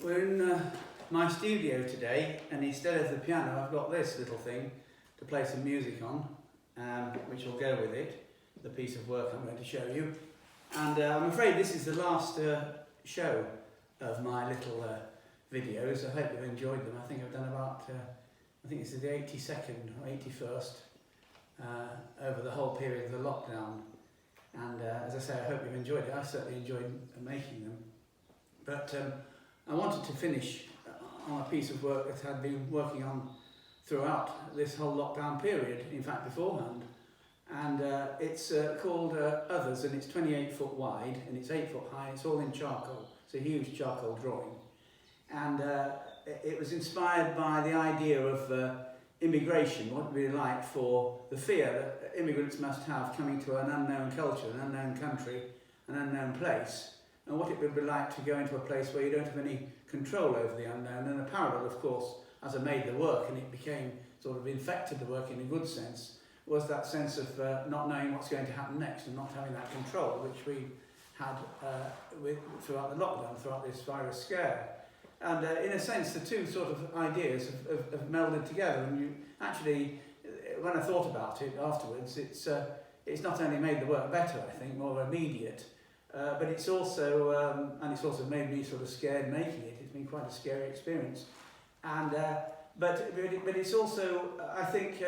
We're in my studio today, and instead of the piano I've got this little thing to play some music on, which will go with it, the piece of work I'm going to show you. And I'm afraid this is the last show of my little videos. I hope you've enjoyed them. I think I've done about, I think this is the 82nd or 81st over the whole period of the lockdown. And as I say, I hope you've enjoyed it. I certainly enjoyed making them. But I wanted to finish on a piece of work that I'd been working on throughout this whole lockdown period, in fact beforehand. And it's called Others, and it's 28 foot wide and it's 8 foot high. It's all in charcoal. It's a huge charcoal drawing. And it was inspired by the idea of immigration, what it would be like for the fear that immigrants must have coming to an unknown culture, an unknown country, an unknown place, and what it would be like to go into a place where you don't have any control over the unknown. And the parallel, of course, as I made the work, and it became sort of infected the work in a good sense, was that sense of not knowing what's going to happen next and not having that control, which we had throughout the lockdown, throughout this virus scare. And in a sense, the two sort of ideas have melded together. And you actually, when I thought about it afterwards, it's not only made the work better, I think, more immediate, but it's also made me sort of scared making it. It's been quite a scary experience. And but it's also, I think,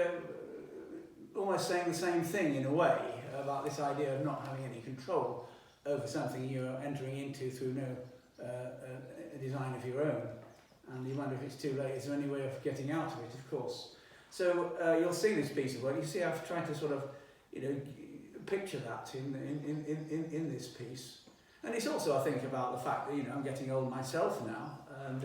almost saying the same thing in a way about this idea of not having any control over something you're entering into through no a design of your own, and you wonder if it's too late. Is there any way of getting out of it? Of course. So you'll see this piece of work. You see, I've tried to sort of, picture that in this piece, and it's also, I think, about the fact that I'm getting old myself now, and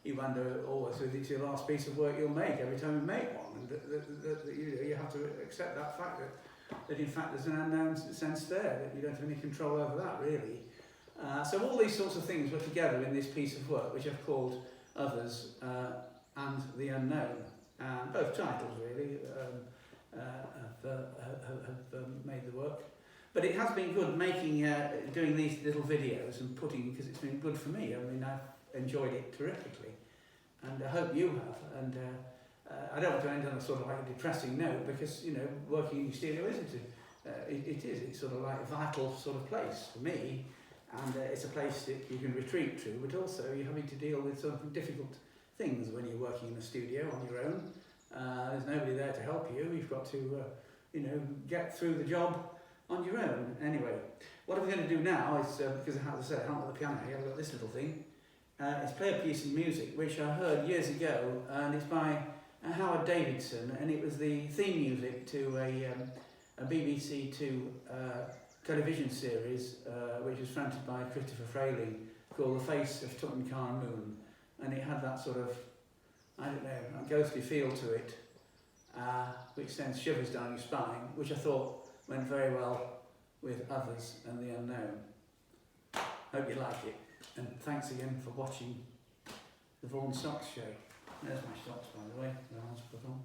you wonder always if it's your last piece of work you'll make every time you make one, and that you have to accept that fact that in fact there's an unknown sense there, that you don't have any control over that really. So all these sorts of things were together in this piece of work, which I've called Others and the Unknown. Both titles really have made the work. But it has been good doing these little videos and because it's been good for me. I mean, I've enjoyed it terrifically, and I hope you have. And I don't want to end on a sort of like a depressing note, because working in your studio it's sort of like a vital sort of place for me. And it's a place that you can retreat to, but also you're having to deal with some difficult things when you're working in a studio on your own. There's nobody there to help you. You've got to, get through the job on your own. Anyway, what I'm going to do now is, because as I said, I haven't got the piano here, I've got this little thing, is play a piece of music which I heard years ago, and it's by Howard Davidson, and it was the theme music to a BBC Two television series which was fronted by Christopher Frayling, called The Face of Tutankhamun, and it had that sort of, I don't know, a ghostly feel to it, which sends shivers down your spine, which I thought went very well with Others and the Unknown. Hope you like it, and thanks again for watching the Vaughan Socks Show. There's my socks, by the way, that I was put on.